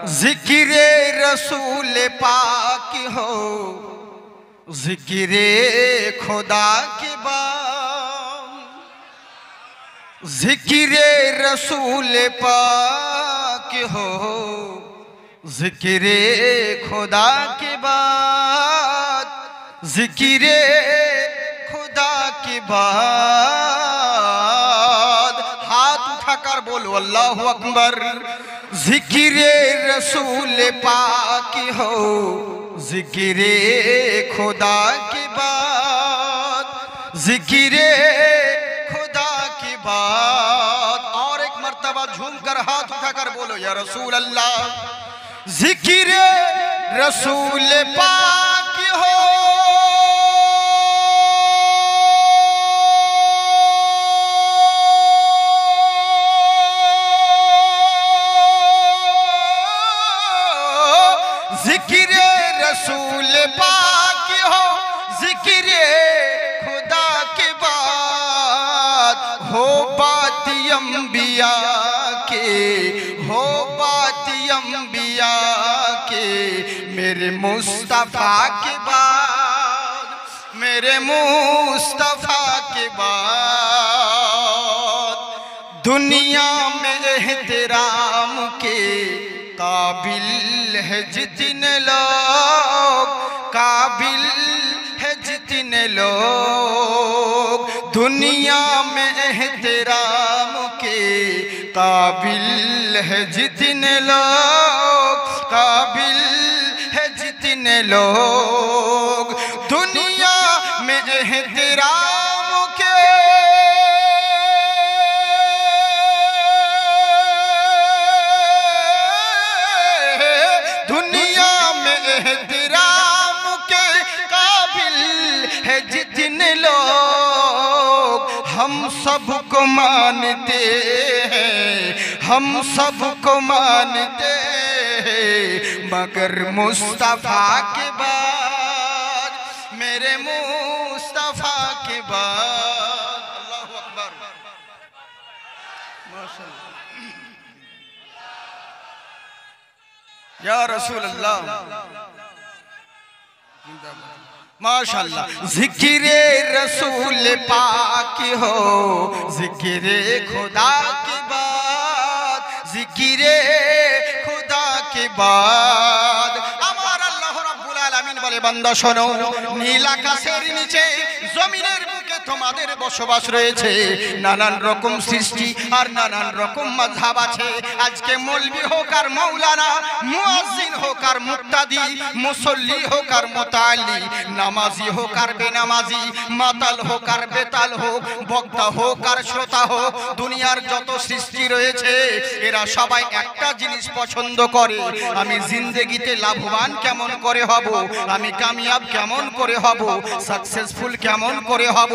जिक्रे रसूल पाक हो जिक्रे खुदा के बाद, जिक्रे रसूल पाक हो जिक्रे खुदा के बाद, जिक्रे खुदा के बाद। हाथ उठाकर बोलो अल्लाहु अकबर। जिक्रे रसूल पाक हो जिक्रे खुदा के बाद, जिक्रे खुदा के बाद। और एक मर्तबा झूम कर हाथ उठाकर बोलो या रसूल अल्लाह। जिक्रे रसूल पाक हो जिक्रे रसूल पाक हो जिक्रे खुदा के बाद। हो बात अंबिया के, हो बात अंबिया के, मेरे मुस्तफा के बाद, मेरे मुस्तफा के बाद। दुनिया में एहतराम के काबिल है जितने लोग, काबिल है जितने लोग। दुनिया में एहतराम के काबिल है जितने लोग, काबिल है जितने लोग। दुनिया में एहतराम के जितने लोग। हम सबको मानते हैं, हम सबको मानते हैं, मगर मुस्तफा के बाद, मेरे मुस्तफा के बाद। अल्लाहु अकबर माशाअल्लाह या रसूल अल्लाह माशाअल्लाह। जिक्रे रसूल पाक हो जिक्रे खुदा के बाद, जिक्रे खुदा के बाद। আমার আল্লাহ রাব্বুল আলামিন বলে বান্দা শোনো, নীল আকাশের নিচে জমিনের বুকে তোমাদের বসবাস রয়েছে। নানান রকম সৃষ্টি আর নানান রকম মাযহাব আছে। আজকে মৌলবি হোক আর মাওলানা, মুয়াজ্জিন হোক আর মুক্তাদি, মুসল্লি হোক আর মুতাআল্লি, নামাজি হোক আর বেনামাজি, মাতাল হোক আর বেতাল হোক, বক্তা হোক আর শ্রোতা হোক, দুনিয়ার যত সৃষ্টি রয়েছে এরা সবাই একটা জিনিস পছন্দ করে, আমি জিন্দেগিতে লাভবান কেমন করে হব, আমি কামিয়াব কেমন করে হব, সাকসেসফুল কেমন করে হব।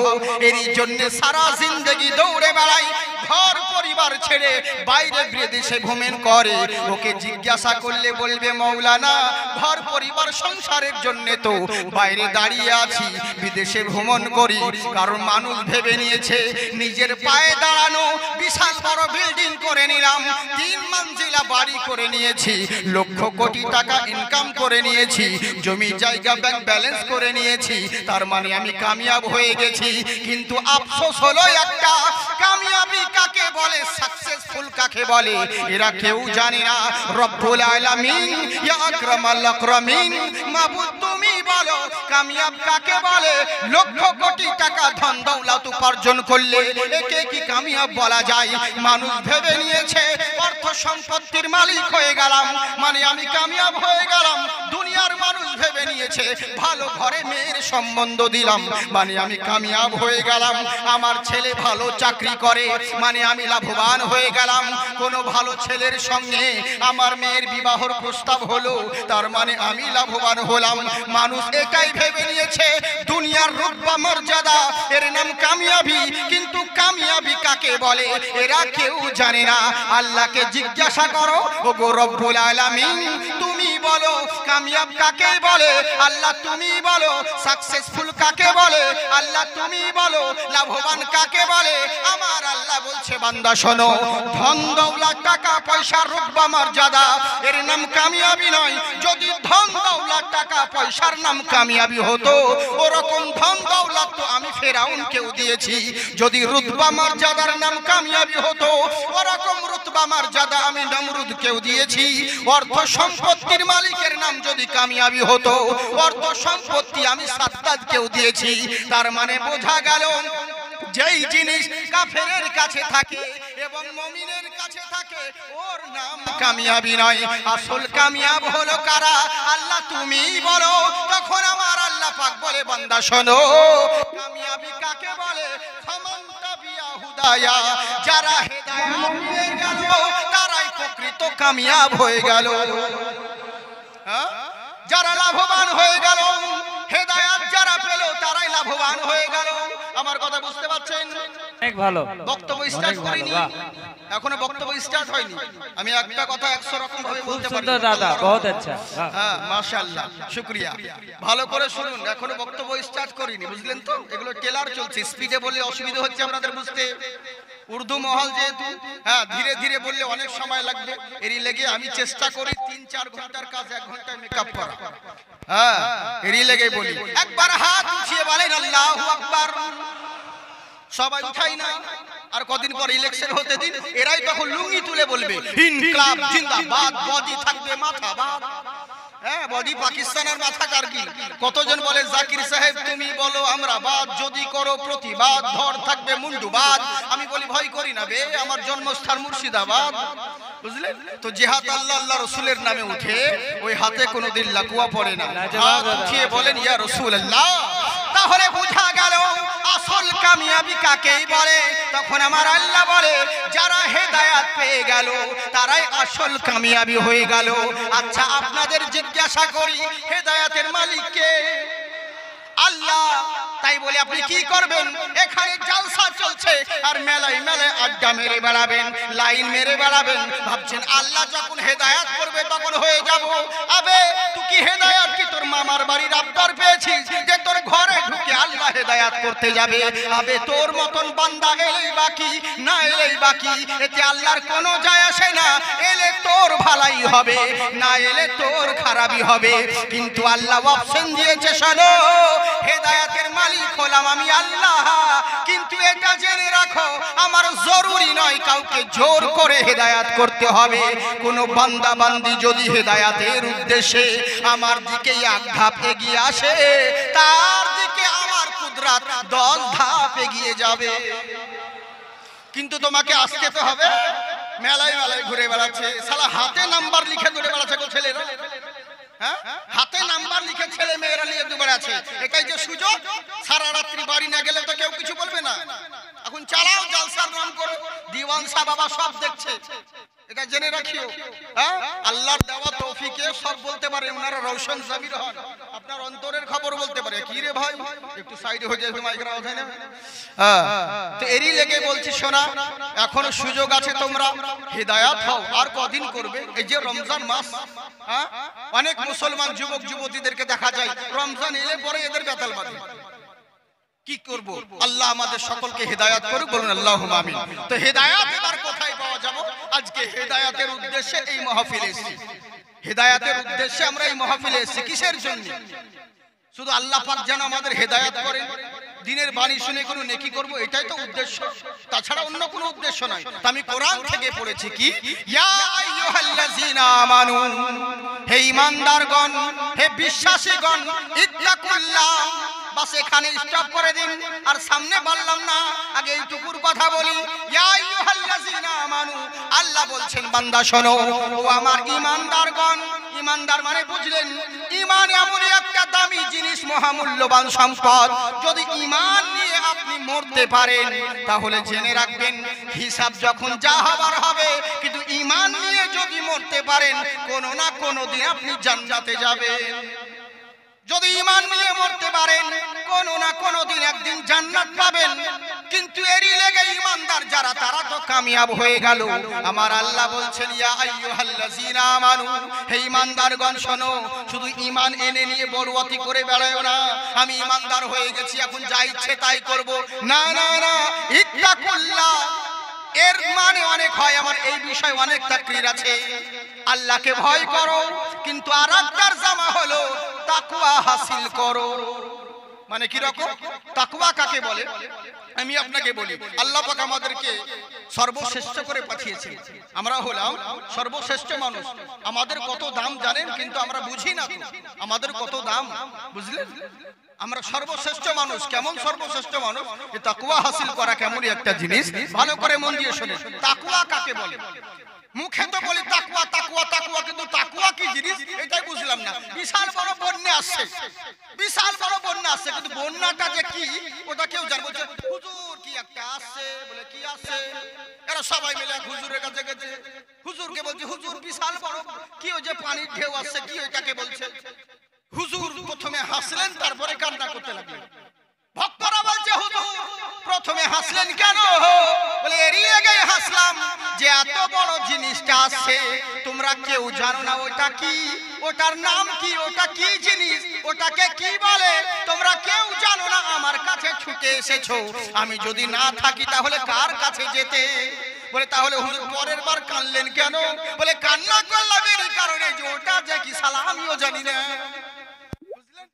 এরই জন্য সারা জিন্দেগি দৌড়ে বেড়াই, ঘর পরিবার ছেড়ে বাইরে বিদেশে ভ্রমণ করে। ওকে জিজ্ঞাসা করলে বলবে মৌলানা ঘর পরিবার সংসারের জন্য তো বাইরে দাঁড়িয়ে আছি, বিদেশে ভ্রমণ করি। কারণ মানুষ ভেবে নিয়েছে নিজের পায়ে দাঁড়ানো, বিশাল বড় বিল্ডিং করে নিলাম, 3 মঞ্জিলা বাড়ি করে নিয়েছি, লক্ষ কোটি টাকা ইনকাম করে নিয়েছি, জমি জায়গা ব্যাংক ব্যালেন্স করে নিয়েছি, তার মানে আমি কামিয়াব হয়ে গেছি। কিন্তু আফসোস হলো একটা, কামিয়াবি কাকে বলে, সাকসেসফুল কাকে বলে এরা কেউ জানে না। রব্বুল আলামিন ইয়া আকরামাল আকরামিন, মাবুদ তুমি বলো কামিয়াব কাকে বলে? লক্ষ কোটি টাকা ধন দৌলত উপার্জন করলে একে কি কামিয়াব বলা যায়? মানুষ ভেবে নিয়েছে অর্থ সম্পত্তির মালিক হয়ে গেলাম মানে আমি কামিয়াব হয়ে গেলাম। দুনিয়ার মানুষ ভেবে নিয়েছে ভালো ঘরে মেয়ের সম্বন্ধ দিলাম মানে আমি কামিয়াব হয়ে গেলাম। আমার ছেলে ভালো চাকরি করে মানে আমি লাভবান হয়ে গেলাম। কোনো ভালো ছেলের সঙ্গে আমার মেয়ের বিবাহর প্রস্তাব হলো তার মানে আমি লাভবান হলাম। মানুষ এটাই ভেবে নিয়েছে দুনিয়ার রুতবা মর্যাদা এর নাম কামিয়াবি, কিন্তু কামিয়াবি কাকে বলে এরা কেউ জানে না। আল্লাহকে জিজ্ঞাসা করো, ওগো রব্বুল আলামিন তুমি বলো কামিয়াব কাকে বলে? আল্লাহ তুমি বলো সাকসেসফুল কাকে বলে, আল্লাহ তুমি বলো লাভবান কাকে বলে। আমার আল্লাহ বলছে বান্দা শোনো, ধন দৌলত টাকা পয়সা রুতবা মর্যাদা এর নাম কামিয়াবি নয়। যদি ধন দৌলত টাকা পয়সার নাম কামিয়াবি হতো, ওরকম ধন দৌলত তো আমি ফেরাউনকেও দিয়েছি। যদি রুতবা মর্যাদার নাম কামিয়াবি হতো, ওরকম রুতবা মর্যাদা আমি নমরুদকেও দিয়েছি। অর্থ সম্পত্তির মালিকের নাম যদি কামিয়াবি হতো, অর্থ সম্পত্তি আমি সাদ্দাতকেও দিয়েছি। তার মানে বোঝা গেল যেই জিনিস কাফেরের কাছে থাকে এবং মুমিনের কাছে থাকে ওর নাম কামিয়াবি নয়। আসল কামিয়াব হলো কারা? আল্লাহ তুমি বলো। তখন আমার আল্লাহ পাক বলে বান্দা শোনো, কামিয়াবি কাকে বলে? ফামান তাবিয়া হুদায়া, যারা হেদায়েত পেয়ে গেল তারাই প্রকৃত কামিয়াব হয়ে গেল। যারা লাভবান হয়ে গেল, হেদায়েত যারা পেল তারাই লাভবান হয়ে গেল। আমার কথা বুঝতে পারছেন? অনেক ভালো। বক্তব্য স্টার্ট করিনি, এখনো বক্তব্য স্টার্ট হয়নি। আমি একটা কথা 100 রকম ভাবে বলতে পারি। সুন্দর দাদা, বহুত আচ্ছা। হ্যাঁ মাশাআল্লাহ, শুকরিয়া। ভালো করে শুনুন, এখনো বক্তব্য স্টার্ট করিনি, বুঝলেন তো? এগুলো টেলার চলছে, স্পিডে বললে অসুবিধা হচ্ছে আপনাদের বুঝতে। উর্দু মহল যেহেতু, হ্যাঁ ধীরে ধীরে বললে অনেক সময় লাগবে। এরই লেগে আমি চেষ্টা করি 3-4 ঘন্টার কাজ 1 ঘন্টায় মেকআপ করা। হ্যাঁ এরই লেগে বলি। একবার হাত উঠিয়ে বলেন আল্লাহু আকবার। সবাই উঠাই না, আর কদিন পর ইলেকশন হতে দিন, এরাই তখন লুঙ্গি তুলে বলবে ইনকলাব জিন্দাবাদ, বডি থাকবে মাথা বাদ। হ্যাঁ বডি পাকিস্তানের মাথা কারগিল। কতজন বলে জাকির সাহেব তুমি বলো আমরা বাদ, যদি করো প্রতিবাদ ধর থাকবে মুন্ডুবাদ। আমি বলি ভয় করি না বে, আমার জন্মস্থান মুর্শিদাবাদ। বুঝলেন তো? যে হাত আল্লাহ আল্লাহ রসুলের নামে উঠে, ওই হাতে কোনোদিন লাকুয়া পড়ে না। হাত উঠিয়ে বলেন ইয়া রাসূলুল্লাহ। তাহলে বোঝা গেল আসল কামিয়াবি কাকেই বলে। তখন আমার আল্লাহ বলে যারা হেদায়েত পেয়ে গেল তারাই আসল কামিয়াবি হয়ে গেল। আচ্ছা আপনাদের জিজ্ঞাসা করি, হেদায়েতের মালিক কে? আল্লাহ। তাই বলে আপনি কি করবেন? এখানে জলসা চলছে আর মেলায় মেলায় আড্ডা মেরে বেড়াবেন, লাইন মেরে বেড়াবেন। ভাবছেন আল্লাহ যখন হেদায়েত করবে তখন হয়ে যাব। আবে তুই কি হেদায়েত কি তোর মামার বাড়ির আবদার পেয়েছিস যে তোর ঘরে ঢুকে আল্লাহ হেদায়েত করতে যাবে? আবে তোর মতন বান্দা এলেই বাকি, না এলেই বাকি, এতে আল্লাহর কোনো যায় আসে না। এলে তোর ভালাই হবে, না এলে তোর খারাপই হবে। কিন্তু আল্লাহ অপশন দিয়েছে, শোনো হেদায়েতের মালিক হলাম আমি আল্লাহ। কিন্তু এটা জেনে রাখো আমার জরুরি নয় কাউকে জোর করে হেদায়েত করতে হবে। কোন বান্দা বান্দি যদি হেদায়েতের উদ্দেশ্যে আমার দিকে এক ধাপ এগিয়ে আসে, তার দিকে আমার কুদরত 10 ধাপ এগিয়ে যাবে। কিন্তু তোমাকে আসতে তো হবে। মেলায় মেলায় ঘুরে বেড়াচ্ছে, শালা হাতে নাম্বার লিখে ঘুরে বেড়াচ্ছে গো ছেলেরা। হ্যাঁ হাতে নাম্বার লিখে ছেলে মেয়েরা নিয়ে দৌড়ে আছে। এটাই যে সুযোগ, সারা রাত্রি বাড়ি না গেলে তো কেউ কিছু বলবে না। এখন চালাও জলসার নাম করে, দিওয়ান সাহেব বাবা সব দেখছে, এটা জেনে রাখিও। হ্যাঁ আল্লাহর দেওয়া তৌফিকে সব বলতে পারে, ওনারা রওশন জামির হন, আপনার অন্তরের খবর বলতে পারে। কি রে ভাই একটু সাইডে হয়ে যাবে, মাইকরা ওঠায় না। হ্যাঁ তো এরই লেগে বলছি শোনা, এখনো সুযোগ আছে, তোমরা হিদায়াত হও। আর কদিন করবে? এই যে রমজান মাস, হ্যাঁ অনেক মুসলমান যুবক যুবতীদেরকে দেখা যায় রমজান এলে পরে এদের বেতাল বাঁধে। কি করব? আল্লাহ আমাদের সকলকে হেদায়েত করুক, বলুন আল্লাহুম্মা আমিন। তো হেদায়েত এবার কোথায় পাওয়া যাবে? আজকে হেদায়েতের উদ্দেশ্যে এই মাহফিলে এসেছি। হেদায়েতের উদ্দেশ্যে আমরা এই মাহফিলে এসেছি কিসের জন্য? শুধু আল্লাহ পাক যেন আমাদের হেদায়েত করেন, দিনের বাণী শুনে কোনো নেকি করব, এটাই তো উদ্দেশ্য, তাছাড়া অন্য কোনো উদ্দেশ্য নয়। তো আমি কোরআন থেকে পড়েছি কি, ইয়া আইয়ুহাল্লাযীনা আমানু, হে ঈমানদারগণ, হে বিশ্বাসীগণ, ইত্তাকুল্লাহ। বাস এখানে স্টপ করে দিন, আর সামনে বললাম না, আগে এইটুকুর কথা বলি। ইয়া আইয়ুহাল্লাযীনা আমানু, আল্লাহ বলছেন বান্দা শোনো, ও আমার ঈমানদারগণ। ঈমানদার মানে বুঝলেন, ঈমান এমন একটা দামি জিনিস, মহামূল্যবান সম্পদ। যদি ঈমান নিয়ে আপনি মরতে পারেন তাহলে জেনে রাখবেন হিসাব যখন যা হবার হবে, কিন্তু ঈমান নিয়ে যদি মরতে পারেন কোনো না কোনো দিন আপনি জান্নাতে যাবেন। যদি ঈমান নিয়ে মরতে পারেন কোনো না কোনো দিন একদিন জান্নাত পাবেন। কিন্তু এরই লেগে ঈমানদার যারা তারা তো কামিয়াব হয়ে গেল। আমার আল্লাহ বলছেন ইয়া আইয়ুহাল্লাযীনা আমানু, হে ঈমানদারগণ শোনো, শুধু ঈমান এনে নিয়ে বড়ওয়াতি করে বেড়ায়ো না, আমি ঈমানদার হয়ে গেছি এখন যা ইচ্ছে তাই করব, না না না। ইত্তাকুল্লাহ এর মানে অনেক হয়, আমার এই বিষয়ে অনেক তাকরীর আছে। আল্লাহকে ভয় করো, কিন্তু আরেকটার জামা হলো তাকওয়া হাসিল করো। মানে কি রকম তাকওয়া কাকে বলে আমি আপনাকে বলি। আল্লাহ পাক আমাদেরকে সর্বশ্রেষ্ঠ করে পাঠিয়েছেন, আমরা হলাম সর্বশ্রেষ্ঠ মানুষ। আমাদের কত দাম জানেন, কিন্তু আমরা বুঝি না আমাদের কত দাম, বুঝলেন? আমরা সর্বশ্রেষ্ঠ মানুষ। কেমন সর্বশ্রেষ্ঠ মানুষ? এই তাকওয়া হাসিল করা কেমনই একটা জিনিস, ভালো করে মন দিয়ে শুনুন। তাকওয়া কাকে বলে? মুখে তো বলি তাকওয়া তাকওয়া তাকওয়া, কিন্তু তাকওয়া কি জিনিস এটাই বুঝলাম না। বিশাল বড় বন্যা আসছে, বিশাল বড় বন্যা আসছে, কিন্তু বন্যাটা যে কি ওটা কেউ জানে। বলছে হুজুর কি একটা আসছে, বলে কি আসছে, এরা সবাই মিলে হুজুরের কাছে গেছে, হুজুরকে বলছে হুজুর বিশাল বড় কি ওই যে পানির ঢেউ আসছে, কি ওইটাকে বলছে। হুজুর প্রথমে হাসলেন, তারপরে কান্না করতে লাগলেন। ভক্তরা বলছে হুজুর প্রথমে হাসলেন কেন? বলে এড়িয়ে গিয়ে হাসলাম যে এত বড় জিনিসটা আসছে, তোমরা কেউ জানো না ওটা কি, ওটার নাম কি, ওটা কি জিনিস, ওটাকে কি বলে, তোমরা কেউ জানো না, আমার কাছে ছুটে এসেছো। আমি যদি না থাকি তাহলে কার কাছে যেতে? বলে তাহলে হুজুর পরের বার কানলেন কেন? বলে কান্না করলাম এই কারণে যে ওটা যে কি সালা আমিও জানি না।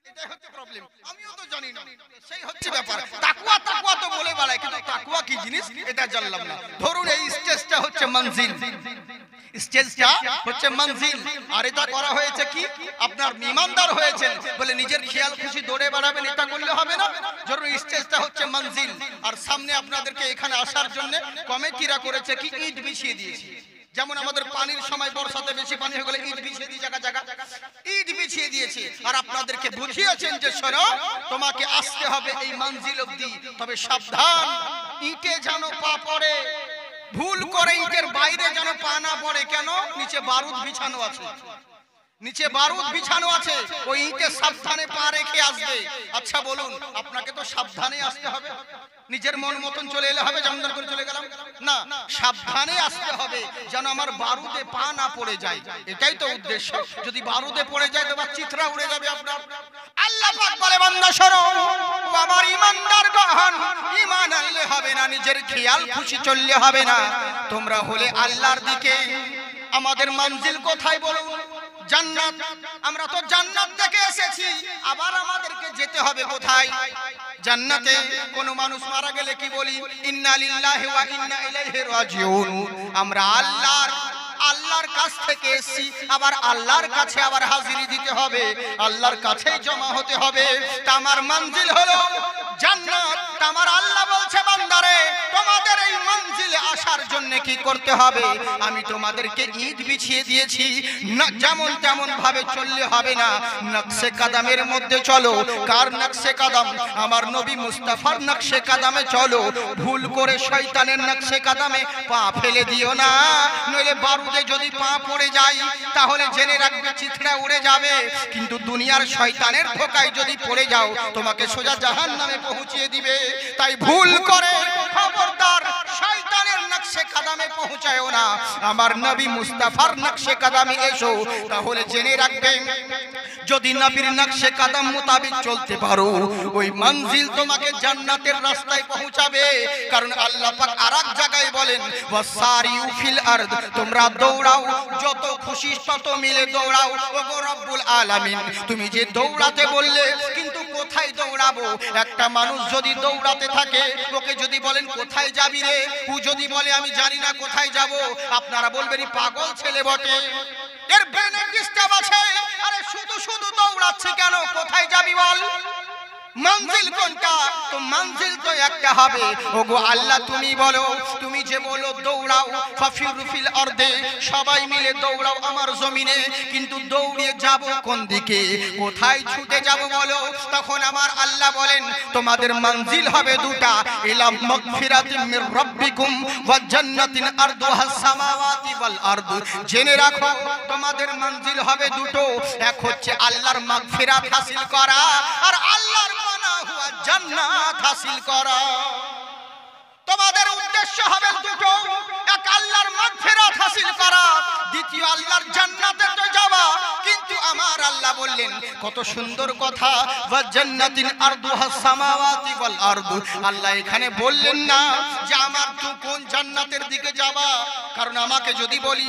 এটাই হচ্ছে প্রবলেম, আমিও তো জানি না, সেই হচ্ছে ব্যাপার। তাকওয়া তাকওয়া তো বলে বেড়ায়, কিন্তু তাকওয়া কি জিনিস এটা জানলাম না। ধরুন এই স্টেজটা হচ্ছে মঞ্জিল, স্টেজটা হচ্ছে মঞ্জিল, আর এটা করা হয়েছে কি আপনার ঈমানদার হয়েছেন বলে নিজের খেয়াল খুশি দৌড়ে বেড়াবেন, এটা করলে হবে না। ধরুন স্টেজটা হচ্ছে মঞ্জিল, আর সামনে আপনাদেরকে এখানে আসার জন্য কমিটিরা করেছে কি ইট বিছিয়ে দিয়েছে। যেমন আমাদের পানির সময় বর্ষাতে বেশি পানি হয়ে গেলে ইট বিছিয়ে দিয়ে জায়গা জায়গা ইট বিছিয়ে দিয়েছে, আর আপনাদেরকে বুঝিয়েছেন যে শোনো তোমাকে আসতে হবে এই মঞ্জিল অবধি, তবে সাবধান ইটে যেন পা পড়ে, ভুল করে ইটের বাইরে যেন পা না পড়ে। কেন? নিচে বারুদ বিছানো আছে, নিচে বারুদ বিছানো আছে, ওই ইটে সাবধানে পা রেখে আসবে। আচ্ছা বলুন, আপনাকে তো সাবধানে আসতে হবে, নিজের মন মতন চলে এলে হবে, যেমন করে চলে গেলাম না, সাবধানে আসতে হবে যেন আমার বারুদে পা না পড়ে যায়, এটাই তো উদ্দেশ্য। যদি বারুদে পড়ে যায় তো চিত্রা উড়ে যাবে আপনার। আল্লাহ পাক বলে বান্দা শোনো, ও আমার ঈমানদারগণ, ঈমান আনলে হবে না, নিজের খেয়াল খুশি চললে হবে না, তোমরা হলে আল্লাহর দিকে। আমাদের মঞ্জিল কোথায় বলুন? জান্নাত। আমরা তো জান্নাত থেকে এসেছি, আবার আমাদেরকে যেতে হবে কোথায়? জান্নাতে। কোন মানুষ মারা গেলে কি বলি? ইন্না লিল্লাহি ওয়া ইন্না ইলাইহি রাজিউন। আমরা আল্লাহর কাছ থেকে এসেছি, আবার আল্লাহর কাছে আবার হাজিরি দিতে হবে, আল্লাহর কাছেই জমা হতে হবে। তা আমার মঞ্জিল হলো জান্নাত। তা আমার আল্লাহ বলছে বান্দারে তোমাদের এই মঞ্জিলে আসার জন্য কি করতে হবে? আমি তোমাদেরকে ইট বিছিয়ে দিয়েছি, না যেমন তেমন ভাবে চললে হবে না, নকশে কদমের মধ্যে চলো। কার নকশে কদম? আমার নবী মুস্তাফার নকশে কদমে চলো। ভুল করে শয়তানের নকশে কদমে পা ফেলে দিও না, নইলে বারুদে যদি পা পড়ে যায় তাহলে জেনে রাখবে চিথড়া উড়ে যাবে। কিন্তু দুনিয়ার শয়তানের ধোঁকায় যদি পড়ে যাও তোমাকে সোজা জাহান্নামে পৌঁছিয়ে দিবে। তাই ভুল করে খবরদার শয়তানের নকশে কদমে পৌঁছায়ও না, আমার নবী মুস্তাফার নকশে কদমে এসো। তাহলে জেনে রাখবে যদি নবীর নকশে কদম মোতাবেক চলতে পারো, ওই মঞ্জিল তোমাকে জান্নাতের রাস্তায় পৌঁছাবে। কারণ আল্লাহ পাক আরেক জায়গায় বলেন ওয়াসারিউ ফিল আরদ, তোমরা দৌড়াও, যত খুশি তত মিলে দৌড়াও। ওগো রব্বুল আলামিন তুমি যে দৌড়াতে বললে, কিন্তু কোথায় দৌড়াবো? একটা মানুষ যদি দৌড়াতে থাকে, ওকে যদি বলেন কোথায় যাবি রে, ও যদি বলে আমি জানি না কোথায় যাব, আপনারা বলবেন পাগল ছেলে বটে, এর ব্রেনে ডিস্টার্ব আছে। আরে শুধু শুধু দৌড়াচ্ছে কেন? কোথায় যাবি বল? মঞ্জিল কোনটা? তো মঞ্জিল তো একটা হবে। ওগো আল্লাহ তুমি বলো, তুমি যে বলো দৌড়াও ফাফিরু ফিল আরদে, সবাই মিলে দৌড়াও আমার জমিনে, কিন্তু দৌড়িয়ে যাব কোন দিকে? কোথায় ছুটে যাব বলো? তখন আমার আল্লাহ বলেন তোমাদের মঞ্জিল হবে দুটা, ইলা মাগফিরাতিন মির রাব্বিকুম ওয়া জান্নাতিন আরদুহাস সামাওয়াতি ওয়াল আরদ। জেনে রাখো তোমাদের মঞ্জিল হবে দুটো, এক হচ্ছে আল্লাহর মাগফিরাত হাসিল করা, আর আল্লাহর জান্নাত হাসিল করা। তোমাদের উদ্দেশ্য হবে দুটো, এক আল্লাহর মাগফিরাত হাসিল করা, দ্বিতীয় আল্লাহর জান্নাতে তো যাওয়া। কিন্তু আমার আল্লাহ বললেন কত সুন্দর কথা, ওয়া জান্নাতিন আরদুহাস সামাওয়াতি ওয়াল আরদু। আল্লাহ এখানে বললেন না যে আমার তো কোন জান্নাতের দিকে যাবা, কারণ আমাকে যদি বলি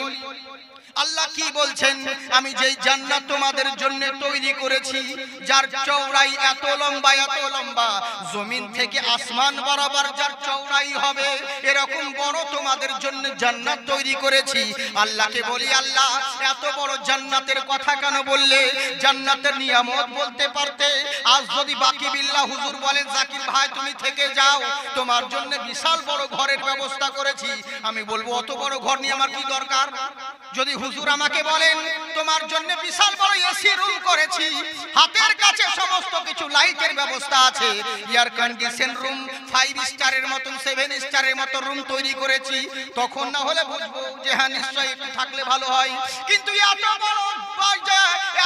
আল্লাহ কি বলছেন, আমি যেই জান্নাত তোমাদের জন্য তৈরি করেছি, যার চওড়াই এত লম্বা, জমিন থেকে আসমান বরাবর যার চওড়াই হবে, এরকম বড় তোমাদের জন্য জান্নাত তৈরি করেছি। আল্লাহকে বলি, আল্লাহ এত বড় জান্নাতের কথা কেন বললে? জান্নাতের নিয়ামত বলতে পারতে। আজ যদি বাকি বিল্লাহ হুজুর বলেন, জাকির ভাই তুমি থেকে যাও, তোমার জন্য বিশাল বড় ঘরের ব্যবস্থা করেছি, আমি বলবো অত বড় ঘর নিয়ে আমার কি দরকার? যদি হুজুর আমাকে বলেন তোমার জন্য বিশাল বড় এসি রুম করেছি, হাতের কাছে সমস্ত কিছু লাইটের ব্যবস্থা আছে, এয়ার কন্ডিশন রুম 5 স্টারের মতন 7 স্টারের মতো রুম তৈরি করেছি, তখন না হলে বুঝবো যে হ্যাঁ নিশ্চয়ই একটু থাকলে ভালো হয়। কিন্তু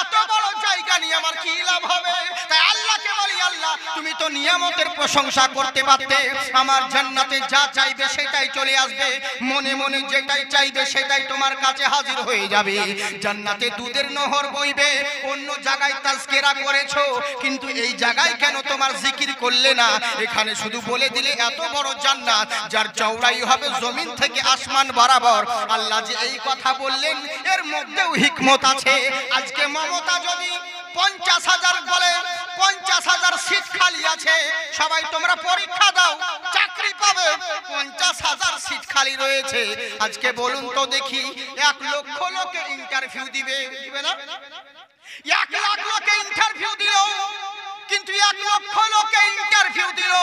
এত বড় জায়গা নিয়ে আমার কি লাভ হবে? তাই আল্লাহকে বলি, আল্লাহ তুমি তো নিয়ামতের প্রশংসা করতে পারতে, আমার জান্নাতে যা চাইবে সেটাই চলে আসবে, মনে মনে যেটাই চাইবে সেটাই তোমার কাছে হাজির হয়ে যাবে। জান্নাতে দুধের নহর বইবে, অন্য জায়গায় তাজকিরা করেছো, কিন্তু এই জায়গায় কেন তোমার জিকির করলে না? এখানে শুধু বলে দিলে এত বড় জান্নাত যার চওড়াই হবে জমিন থেকে আসমান বরাবর। আল্লাহ যে এই কথা বললেন এর মধ্যেও হিকমত আছে। আজকে মমতা যদি 50,000 বলে, 50,000 সিট খালি আছে, সবাই তোমরা পরীক্ষা দাও, চাকরি পাবে, 50,000 সিট খালি রয়েছে। আজকে বলুন তো দেখি, 1 লক্ষ লোকে ইন্টারভিউ দিবে না? 1 লাখ লোকে ইন্টারভিউ দিল, কিন্তু 1 লক্ষ লোকে ইন্টারভিউ দিল,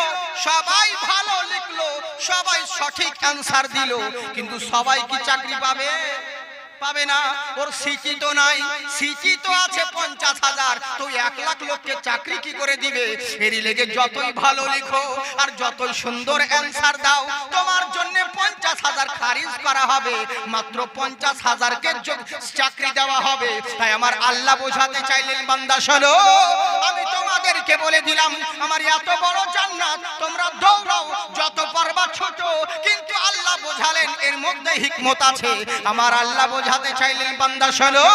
সবাই ভালো লিখলো, সবাই সঠিক অ্যানসার দিল, কিন্তু সবাই কি চাকরি পাবে? পাবে না। ওর সিটি তো নাই, সিটি তো আছে 50,000, তো 1 লাখ লোককে চাকরি কি করে দিবে? এরই লেগে যতই ভালো লিখো আর যতই সুন্দর অ্যানসার দাও, তোমার জন্য 50,000 খারিজ করা হবে, মাত্র 50,000 কে চাকরি দেওয়া হবে। তাই আমার আল্লাহ বোঝাতে চাইলেন, বান্দা শোনো, আমি তোমাদেরকে বলে দিলাম আমার এত বড় জান্নাত, তোমরা দৌড়াও যত পারবা ছোট, কিন্তু আল্লাহ বোঝালেন এর মধ্যে হিকমত আছে। আমার আল্লাহ বোঝাতে চাইলেন, বান্দা শোনো,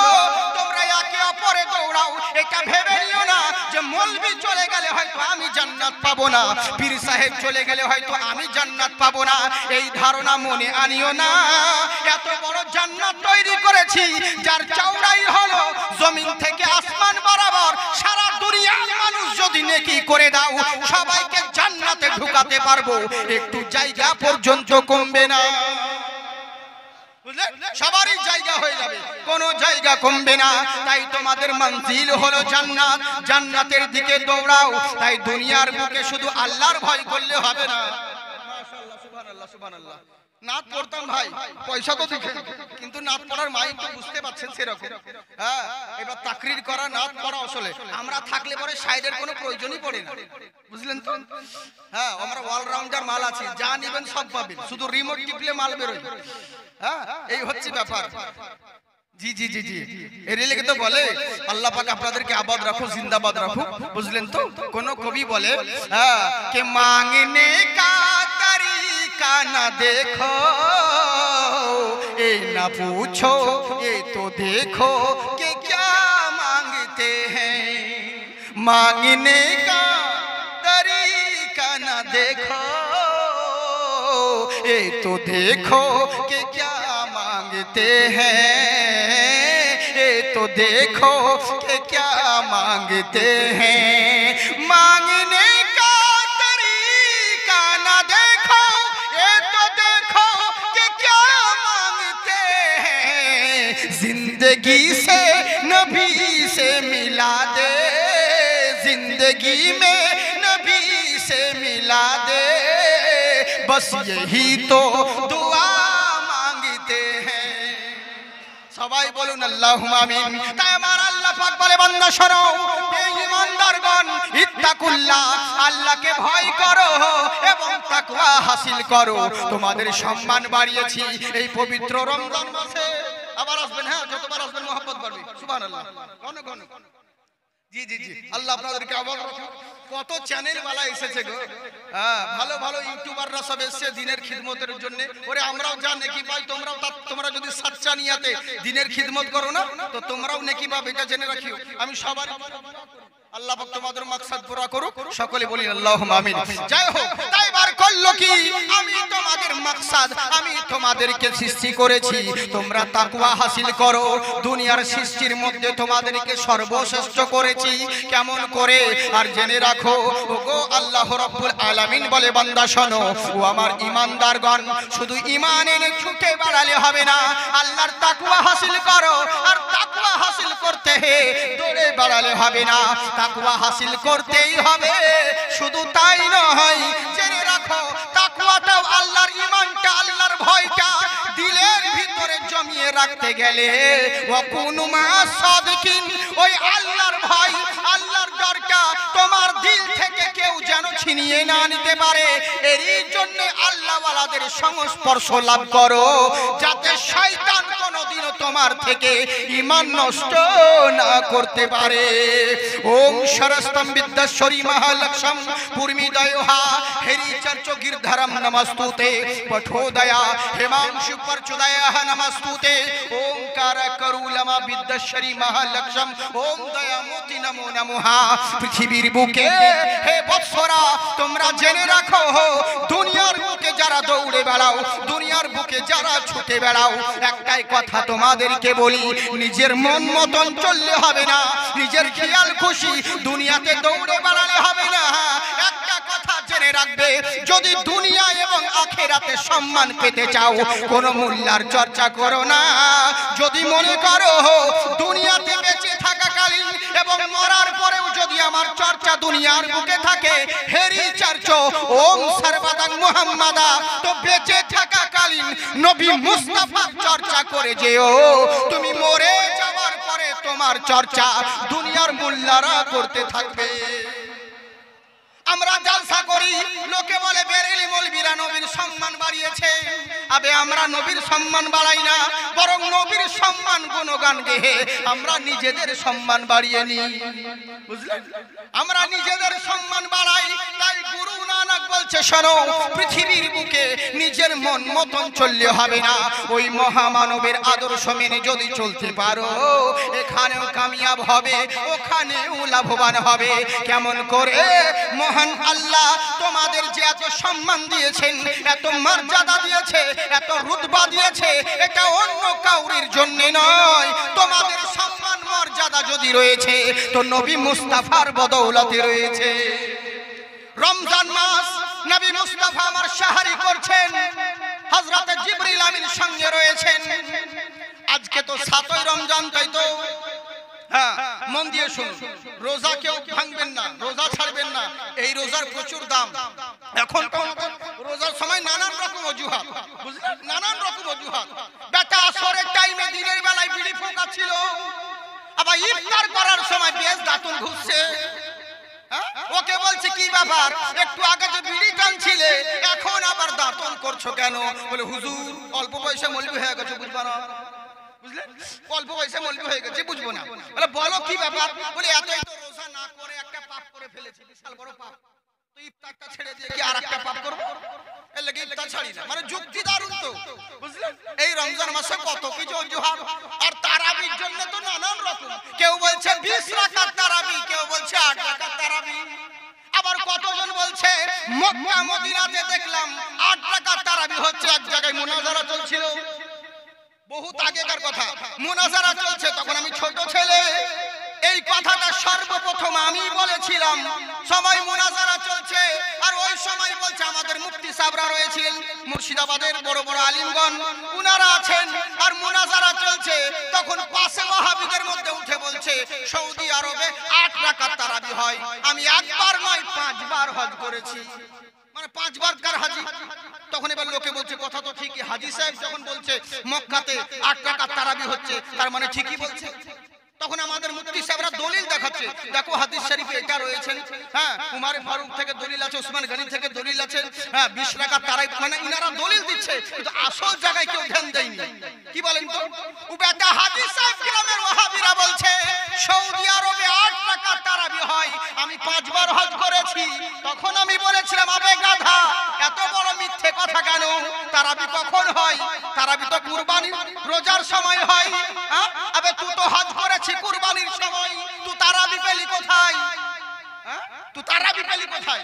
তোমরা একে অপরে দৌড়াও, এটা ভেবে নিও না যে মৌলবি চলে গেলে হয়তো আমি জান্নাত পাবো না, পীর সাহেব চলে গেলে হয়তো আমি জান্নাত পাবো না, এই ধারণা মনে আনিও না। এত বড় জান্নাত তৈরি করেছি যার চওড়াই হলো জমিন থেকে আসমান বরাবর, সারা দুনিয়ার মানুষ যদি নেকি করে দাও সবাইকে জান্নাতে ঢুকাতে পারবো, একটু জায়গা পর্যন্ত কমবে না, সবারই জায়গা হয়ে যাবে, কোনো জায়গা কমবে না। তাই তোমাদের মঞ্জিল হলো জান্নাত, জান্নাতের দিকে দৌড়াও। তাই দুনিয়ার বুকে শুধু আল্লাহর ভয় করলে হবে না। মাশাআল্লাহ, সুবহানাল্লাহ, সুবহানাল্লাহ। নাত পড়তাম ভাই, পয়সা তো দেখেন, কিন্তু নাত পড়ার মাইন্ড তো বুঝতে পারছেন সেরকম। হ্যাঁ, এবার তাকরির করা, নাত পড়া আসলে আমরা থাকলে পরে সাইডের কোনো প্রয়োজনই পড়ে না, বুঝলেন তো? হ্যাঁ, আমরা অলরাউন্ডার মাল আছি, যা নেবেন সব পাবেন, শুধু রিমোট টিপলে মাল বেরোয়। হ্যাঁ, এই হচ্ছে ব্যাপার। জি জি জি জি, এর লেগে তো বলে আল্লাহ পাক আপনাদেরকে আবাদ রাখো, জিন্দাবাদ রাখো, বুঝলেন তো? কোন কবি বলে হ্যাঁ, কে মাংনে কা তরিকা না দেখো, এ না पूछो ये तो देखो कि क्या मांगते हैं, मांगने का तरीका ना देखो, ये तो देखो कि क्या मांगते हैं, ये तो देखो कि क्या मांगते हैं, मांगने का तरीका ना देखो, ये तो देखो कि क्या मांगते हैं, जिंदगी से नबी से मिला दे, जिंदगी में नबी से मिला दे, बस यही तो दुआ मांगते हैं। সবাই বলুন আল্লাহুম্মা আমিন। তাই আমার আল্লাহ পাক বলে, বান্দা শোনো, এই ঈমানদারগণ, ইত্তাকুল্লাহ, আল্লাহকে ভয় করো এবং তাকওয়া হাসিল করো। তোমাদের সম্মান বাড়িয়েছি এই পবিত্র রমজান মাসে। আবার আসবেন, হ্যাঁ, যতবার আসবেন মহব্বত বাড়বে। সুবহানাল্লাহ। ঘন ঘন জি জি জি, আল্লাহ আপনাদেরকে অবাক রাখুন। কত চ্যানেল वाला এসেছে গো, হ্যাঁ, ভালো ভালো ইউটিউবাররা সব এসেছে দিনের খিদমতের জন্য। ওরে আমরাও যা নেকি পাই, তোমরা যদি সাচ্চা নিয়াতে দিনের খিদমত করো না, তো তোমরাও নেকি পাবে, এটা জেনে রাখিও। আমি সবার আল্লাহ পাক তোমাদের মাকসাদ পুরা করুক, সকলে বলি আল্লাহুম্মা আমিন। যাই হোক, তাই বার করলো কি, আমি তোমাদের মাকসাদ, আমি তোমাদেরকে সৃষ্টি করেছি, তোমরা তাকওয়া হাসিল করো। দুনিয়ার সৃষ্টির মধ্যে তোমাদেরকে সর্বশ্রেষ্ঠ করেছি, কেমন করে? আর জেনে রাখো, ওগো আল্লাহ রাব্বুল আলামিন বলে, বান্দা শোনো, ও আমার ঈমানদারগণ, শুধু ঈমান এনে ছুটে বেড়ালে হবে না, আল্লাহর তাকওয়া হাসিল করো। আর তাকওয়া হাসিল করতে দৌড়ে বেড়ালে হবে না, তাকওয়া হাসিল করতেই হবে। শুধু তাই নয়, জেনে রাখো, তাকওয়াটাও আল্লাহর ঈমানটা, আল্লাহর ভয়টা দিলের ভিতরে জমিয়ে রাখতে গেলে ওয়াকুনু মা'আস সাদিকিন, ওই আল্লাহর ভয়, আল্লাহর ডরটা তোমার দিল থেকে কেউ যেন ছিনিয়ে না নিতে পারে, এরই জন্য আল্লাহ ওয়ালাদের সংস্পর্শ লাভ করো, যাতে শয়তান কোনোদিনও তোমার থেকে ঈমান নষ্ট না করতে পারে। ওম সরস্তম বিদ্যাশ্বরী মহালক্ষ্মম পূর্মিদয়োহা হেরি চর্চ গিরধরম নমস্তুতে পঠোদয়া হেমাংশু পরচোদয়াহ নমস্তুতে ওমকার করুলমা বিদ্যাশ্বরী মহালক্ষ্মম ওম দয়ামতি নমো নমঃ। পৃথিবীর বুকে হে বৎসরা, তোমরা জেনে রাখো, দুনিয়ার বুকে যারা দৌড়ে বেড়াও, দুনিয়ার বুকে যারা ছুটে বেড়াও, একটাই কথা তোমাদেরকে বলি, নিজের মন মতন চললে হবে না, নিজের খেয়াল খুশি দুনিয়াতে দৌড়ে বেড়ালে হবে না। একটা কথা জেনে রাখবে, যদি দুনিয়া এবং আখিরাতে সম্মান পেতে চাও, কোনো মোল্লার চর্চা করো না। যদি মনে করো দুনিয়াতে বেঁচে থাকাকালীন এবং মরার পরেও যদি আমার চর্চা দুনিয়ার বুকে থাকে, হেরি চর্চ ওম সর্বদাং মুহাম্মাদা, তো বেঁচে থাকাকালীন নবী মুস্তাফার চর্চা করে যেও, তুমি মরে যাওয়ার পরে তোমার চর্চা দুনিয়ার মোল্লারা করতে থাকবে। আমরা জলসা করি, লোকে বলে বেরেলি মৌলবীরা নবীর সম্মান বাড়িয়েছে। আবে আমরা নবীর সম্মান বাড়াই না, বরং নবীর সম্মান গুণগান গেয়ে আমরা নিজেদের সম্মান বাড়িয়ে নিই, বুঝলেন? আমরা নিজেদের সম্মান বাড়াই। তাই গুরু নানক বলছে, শোনো, পৃথিবীর বুকে নিজের মন মতন চললে হবে না, ওই মহামানবের আদর্শ মেনে যদি চলতে পারো, এখানেও কামিয়াব হবে, ওখানেও লাভবান হবে। কেমন করে? মহান আল্লাহ তোমাদের যে এত সম্মান দিয়েছেন, এত মর্যাদা দিয়েছে, এত রুতবা দিয়েছে, এটা অন্য কাউরির জন্য নয়। তোমাদের সম্মান মর্যাদা যদি রয়েছে, তো নবী মুস্তাফার বদৌলতে রয়েছে। রমজান মাস নবী মুস্তাফা আমার শাহরি করছেন, হযরত জিবরিল আমিন সঙ্গে রয়েছেন। আজকে তো 7ই রমজান, তাই তো? হ্যাঁ, মন দিয়ে শুনুন, রোজা কেউ ভাঙবেন না, রোজা ছাড়বেন না, এই রোজার প্রচুর দাম। এখন তো রোজার সময় নানান রকম অজুহাত, বুঝলেন? নানান রকম অজুহাত। বেটা আসরের টাইমে দিনের বেলায় বিড়ি ফুঁকাচ্ছিল, আবার ইফতার করার সময় বেশ দাঁতুন ঘুরছে। ওকে বলছে, কি ব্যাপার, একটু আগে যে বিড়ি টানছিলে, এখন আবার দাঁতন করছো কেন? বলে, হুজুর অল্প পয়সা মৌলবি হয়ে গেছে, বুঝবা না, বুঝলেন? অল্প পয়সা মৌলবি হয়ে গেছে, বুঝবো না। বলে, বলো কি ব্যাপার? বলে, এতই তো রোজা না করে একটা পাপ করে ফেলেছি, বিশাল বড় পাপ, তো ইফতারটা ছেড়ে দিয়ে কি আর একটা পাপ করবো? এর লাগি ইফতার ছাড়ি না। মানে যুক্তি দারুণ তো, বুঝলেন? এই রমজান মাসে কত কিছু অজুহাত। আর তারাবির জন্য তো নানান রকম, কেউ বলছে 20 রাকাত তারাবি, কেউ বলছে 8 রাকাত তারাবি। আবার কতজন বলছে মক্কা মদিনাতে দেখলাম 8 রাকাত তারাবি হচ্ছে। এক জায়গায় মুনাজারা চলছিল, বহুত আগেকার কথা, মুনাজারা চলছে, তখন আমি ছোট ছেলে। এই কথাটা সর্বপ্রথম আমি বলেছিলাম। সবাই মুনাজারা চলছে, আর ওই সময় বলছে আমাদের মুফতি সাহেবরা রয়েছেন, মুর্শিদাবাদের বড় বড় আলিমগণ, উনারা আছেন, আর মুনাজারা চলছে। তখন পাশে ওয়াহাবিদের মধ্যে উঠে বলছে সৌদি আরবে 8 রাকাত তারাবি হয়। আমি একবার নয় 5 বার হজ করেছি, মানে 5 বার কার হাজি। তখন এবার লোকে বলছে কথা তো ঠিকই, হাজি সাহেব যখন বলছে মক্কাতে 8 রাকাত তারাবি হচ্ছে, তার মানে ঠিকই বলছে। তখন আমাদের মুফতি সাহেবরা দলিল দেখাচ্ছে, দেখো হাদিস শরীফে এটা রয়েছেন, হ্যাঁ, উমর ফারুক থেকে দলিল আছে, ওসমান গনি থেকে দলিল আছে, হ্যাঁ, 20 রাকাত তারাবি, মানে ইনারা দলিল দিচ্ছে, কিন্তু আসল জায়গায় কেউ ধ্যান দেয়নি। কি বলেন তো? ও বেটা হাদিস সাহেব গ্রামের ওয়াহাবিরা বলছে সৌদি আরবে 8 রাকাত আমি 5 বার হজ করেছি। তখন আমি বলেছিলাম আবে গাধা, এত বড় মিথ্যে কথা কেন? তারাবি কখন হয়? তারাবি তো কুরবানি রোজার সময় হয়। আবে তুই তো হজ করেছি কুরবানির সময়, তুই তারাবি পেলি কোথায়? তুই তারাবি পেলি কোথায়?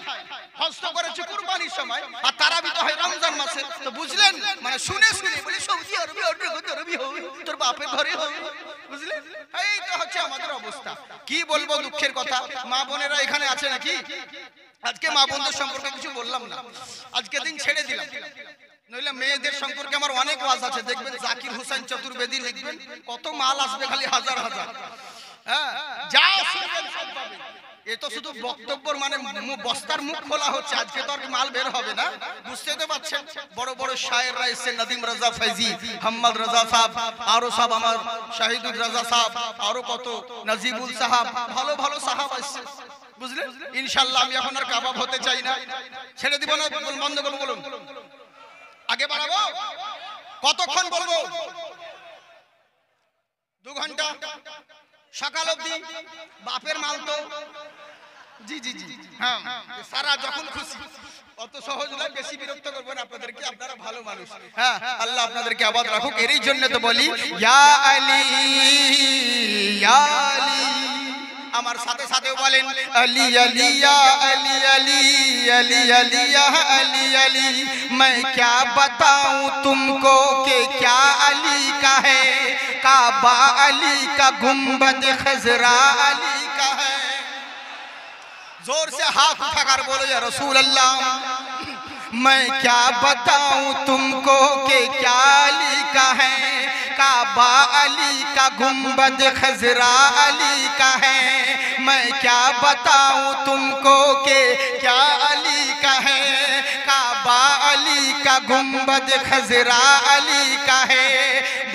হজ তো করেছি কুরবানির সময়, আর তারাবি তো হয় রমজান মাসে। তো বুঝলেন, মানে শুনে শুনে বলি সৌদি আরবে আরবি হবে, তোর বাপের ঘরে হবে, বুঝলেন? এই তো হচ্ছে আমাদের অবস্থা। কি বলবো দুঃখের কথা, মা বোনেরা এখানে আছে নাকি? আজকে মা বোনদের সম্পর্কে কিছু বললাম না, আজকে দিন ছেড়ে দিলাম। নইলে মেয়েদের সম্পর্কে আমার অনেক ওয়াজ আছে, দেখবেন জাকির হোসেন চতুর্বেদী লিখবেন, কত মাল আসবে খালি হাজার হাজার। হ্যাঁ, যা শুনবেন সব পাবেন। এ তো শুধু বক্তব্যর মানে বস্তার মুখ খোলা হচ্ছে, আজকে তো আর মাল বের হবে না, বুঝতে তো পারছেন। বড় বড় শায়েররা এসে, নদীম রাজা ফৈজি, হাম্মদ রাজা সাহেব, আরো সব আমার শাহিদুল রাজা সাহেব, আরো কত নজিবুল সাহেব, ভালো ভালো সাহাব আসছে, বুঝলেন? ইনশাআল্লাহ আমি এখন আর কাবাব হতে চাই না, ছেড়ে দিব না, বন্ধ করবো। বলুন আগে বাড়াবো? কতক্ষণ বলবো? 2 ঘন্টা সকাল অবধি। বাপের মাল তো। জি জি জি, হ্যাঁ, সারা যখন খুশি। অত সহজ নয়, বেশি বিরক্ত করবেন আপনাদেরকে, আপনারা ভালো মানুষ। হ্যাঁ, আল্লাহ আপনাদেরকে আবাদ রাখুক। এরই জন্য তো বলি ইয়া আলী ইয়া আলী। আমার সাথে সাথেও বলেন আলী আলী ইয়া আলী আলী আলী আলী ইয়া আলী আলী। मैं क्या बताऊं तुमको कि क्या अली का है, काबा अली का, गुंबद खजरा अली का है। जोर से हाथ उठाकर बोलो या रसूल अल्लाह। मैं क्या बताऊं तुमको कि क्या अली का है, काबा अली का, गुंबद खजरा अली का है। मैं क्या बताऊं तुमको कि क्या अली का है, काबा अली का, गुंबद खजरा अली का है।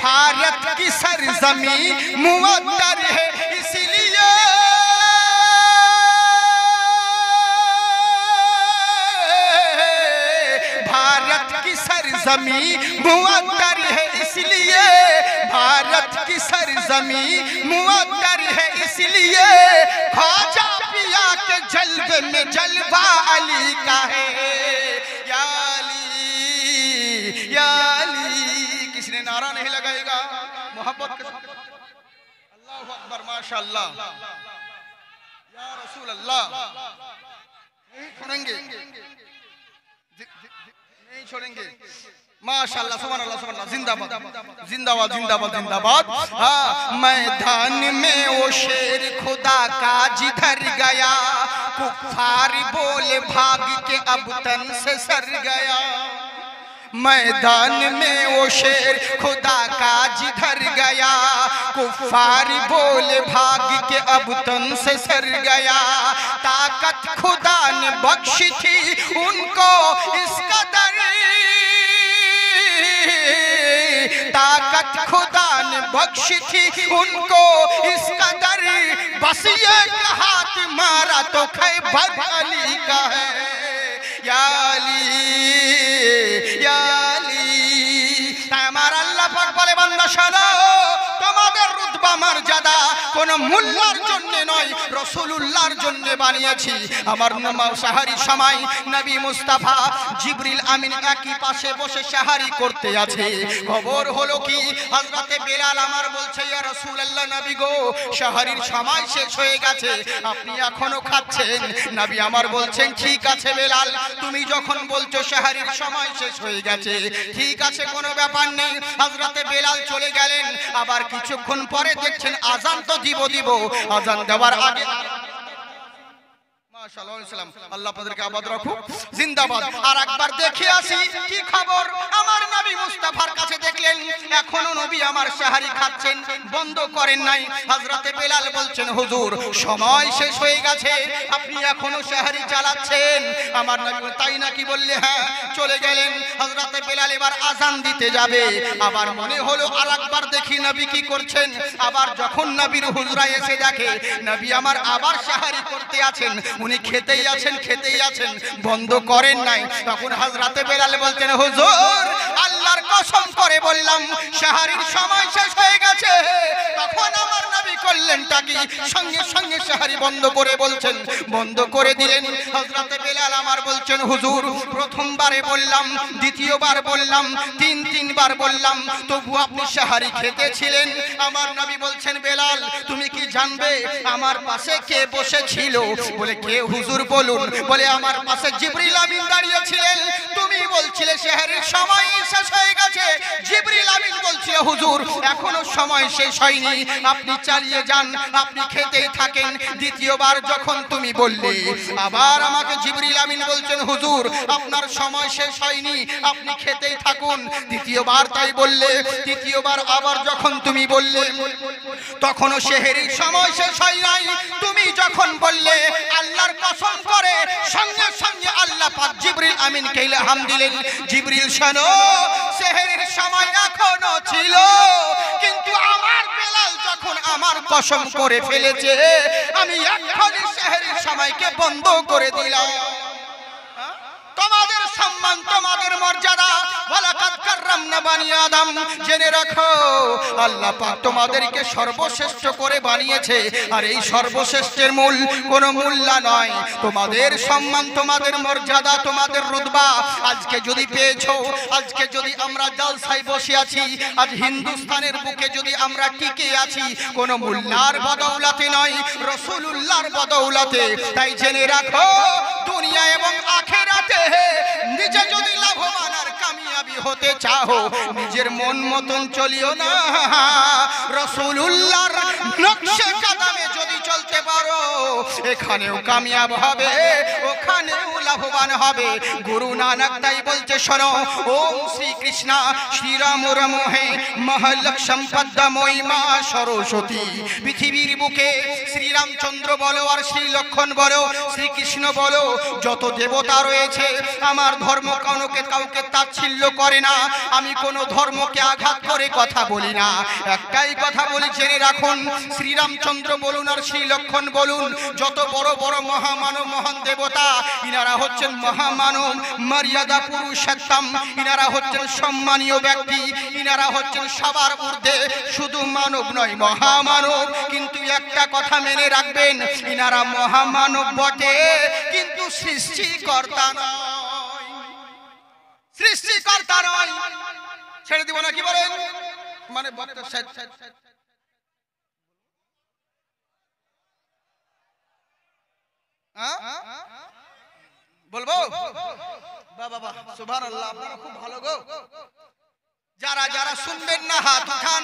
भारत की सरजमी मुअत्तर है इसलिए, भारत की सरजमी मुअत्तर है इसलिए, भारत की सरजमी मुअत्तर है इसलिए। ख्वाजा पिया के जलवे में जलवा अली का है। या अली या अली, किसने नारा नहीं लगाएगा मोहब्बत के साथ? अल्लाहु अकबर, माशाअल्लाह, या रसूल अल्लाह। नहीं छोड़ेंगे, नहीं छोड़ेंगे। माशाअल्लाह, सुभान अल्लाह, सुभान अल्लाह, जिंदाबाद जिंदाबाद जिंदाबाद जिंदाबाद। हाँ, मैदान में वो शेर खुदा का जिधर गया, कुफ्फार बोले भाग के अब तन से सर गया। मैदान में वो शेर खुदा का जिधर गया, कुफ्फार बोले भाग के अब तन से सर गया। ताकत खुदा ने बख्शी थी उनको इस कदर, ताकत खुदा ने बख्शी थी उनको इस कदर। बस ये हाथ मारा तो खैबर अली का है। या अली या अली। আমার আল্লাহ পাক বলে, বান্দা শোনো, তোমাদের রুতবা মর্যাদা কোন মোল্লার জন্য নয়, রাসূলুল্লাহর জন্য বানিয়েছি। আমার সাহারি সময় নবী মুস্তাফা জিবরিল আমিন একই পাশে বসে সাহারি করতে আছে। খবর হলো কি, হযরতে বেলাল আমার বলছে, ইয়া রাসূলুল্লাহ, নবী গো, সাহারির সময় শেষ হয়ে গেছে, আপনি এখনো খাচ্ছেন। নবী আমার বলছেন, ঠিক আছে বেলাল, তুমি যখন বলছো সাহারির সময় শেষ হয়ে গেছে, ঠিক আছে, কোনো ব্যাপার নেই। হযরতে বেলাল চলে গেলেন। আবার কিছুক্ষণ পরে দেখছেন আজান তো দিব, আজান দেওয়ার আগে আল্লাহ আপনাদেরকে আবাদ রাখুক, জিন্দাবাদ। আর একবার দেখে আসি কি খবর। আমার নবী মুস্তাফার কাছে দেখলেন এখনো নবী আমার সাহারি খাচ্ছেন, বন্ধ করেন নাই। হযরতে বেলাল বলছেন, হুজুর, সময় শেষ হয়ে গেছে, আপনি এখনো সাহারি চালাচ্ছেন। আমার নবী, তাই নাকি? বললে হ্যাঁ। চলে গেলেন। হযরতে বেলাল এবার আজান দিতে যাবে। আবার মনে হলো আর একবার দেখি নবী কি করছেন। আবার যখন নবীর হুজরায় এসে দেখে নবী আমার আবার সাহারি করতে আছেন, উনি খেতেই আছেন, বন্ধ করেন নাই। তখন হযরতে বেলাল বলছেন, হুজুর, আল্লাহ আল্লাহর কসম করে বললাম সাহারির সময় শেষ হয়ে গেছে। তখন আমার নবী করলেনটা কি, সঙ্গে সঙ্গে সাহারি বন্ধ করে বলছেন, বন্ধ করে দিলেন। হযরত বেলাল আমার বলছেন হুজুর প্রথমবারে বললাম, দ্বিতীয়বার বললাম, তিনবার বললাম, তবু আপনি সাহারি খেতেছিলেন। আমার নবী বলছেন বেলাল তুমি কি জানবে আমার পাশে কে বসেছিল? বলে কে হুজুর বলুন। বলে আমার পাশে জিবরিল আমিন দাঁড়িয়ে ছিলেন। তুমি বলছিলে সাহারির সময় শেষ হয়ে গেছে, জিবরিল আমিন বলছিল হুজুর এখনো সময় শেষ হয়নি, আপনি চালিয়ে যান, আপনি খেতেই থাকেন। দ্বিতীয়বার যখন তুমি বললে আবার আমাকে জিবরিল আমিন বলছেন হুজুর আপনার সময় শেষ হয়নি, আপনি খেতেই থাকুন। দ্বিতীয়বার তাই বললে, তৃতীয়বার আবার যখন তুমি বললে তখনও সেহরির সময় শেষ হয় নাই। তুমি যখন বললে আল্লাহর কসম করে সঙ্গে সঙ্গে আল্লাহ পাক জিবরিল আমিনকে ইলহাম দিলেন, জিবরিল শোনো সেহরির সময় এখনো ছিল, কিন্তু আমার বেলাল যখন আমার কসম করে ফেলেছে আমি এখনই সেহরির সময়কে বন্ধ করে দিলাম। তোমাদের সম্মান, তোমাদের মর্যাদা, ওয়ালাকাদ কাররামনা বানি আদম, জেনে রাখো আল্লাহ পাক তোমাদেরকে সর্বশ্রেষ্ঠ করে বানিয়েছে। আর এই সর্বশ্রেষ্ঠের মূল কোনো মূল্য নয়। তোমাদের সম্মান, তোমাদের মর্যাদা, তোমাদের রুতবা আজকে যদি পেয়েছো, আজকে যদি আমরা জলসায় বসে আছি, আজ হিন্দুস্তানের বুকে যদি আমরা টিকে আছি, কোনো মূল্যার বদৌলতে নয়, রাসূলুল্লাহর বদৌলতে। তাই জেনে রাখো দুনিয়া এবং আখিরাতে নিজে যদি লাভবান আর কামিয়াবি হতে চাও নিজের মন মতন চলিও না, রাসূলুল্লাহর নকশে কদমে যদি চলতে পারো এখানেও কামিয়াব হবে, ওখানেও লাভবান হবে। গুরু নানক তাই বলছে শোনো, ওম শ্রী কৃষ্ণ শ্রীরামর মোহে মহালক্ষ্মী পদ্মময়ী মা সরস্বতী। পৃথিবীর বুকে শ্রীরামচন্দ্র বলো আর শ্রী লক্ষণ বলো, শ্রীকৃষ্ণ বলো, যত দেবতা রয়েছে আমার ধর্ম কাউকে তাচ্ছিল্য করে না, আমি কোনো ধর্মকে আঘাত করে কথা বলি না। একটাই কথা বলি জেনে রাখুন, শ্রীরামচন্দ্র বলুন আর শ্রী লক্ষণ বলুন, যত বড় বড় মহামানব মহান দেবতা ইনারা হচ্ছেন মহামানব, মর্যাদা পুরুষোত্তম, ইনারা হচ্ছেন সম্মানীয় ব্যক্তি, ইনারা হচ্ছেন সবার ঊর্ধ্বে, শুধু মানব নয় মহামানব। কিন্তু একটা কথা মেনে রাখবেন, ইনারা মহামানব বটে কিন্তু সৃষ্টিকর্তা নয়, সৃষ্টিকর্তা নয়। ছেড়ে দিব না কি বলেন? মানে বলবো বাবা সুবহানাল্লাহ, আপনারা খুব ভালো গো। যারা যারা শুনবেন না হাত উঠান।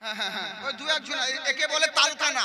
হ্যাঁ, ওই দু একজন, একে বলে তালকানা।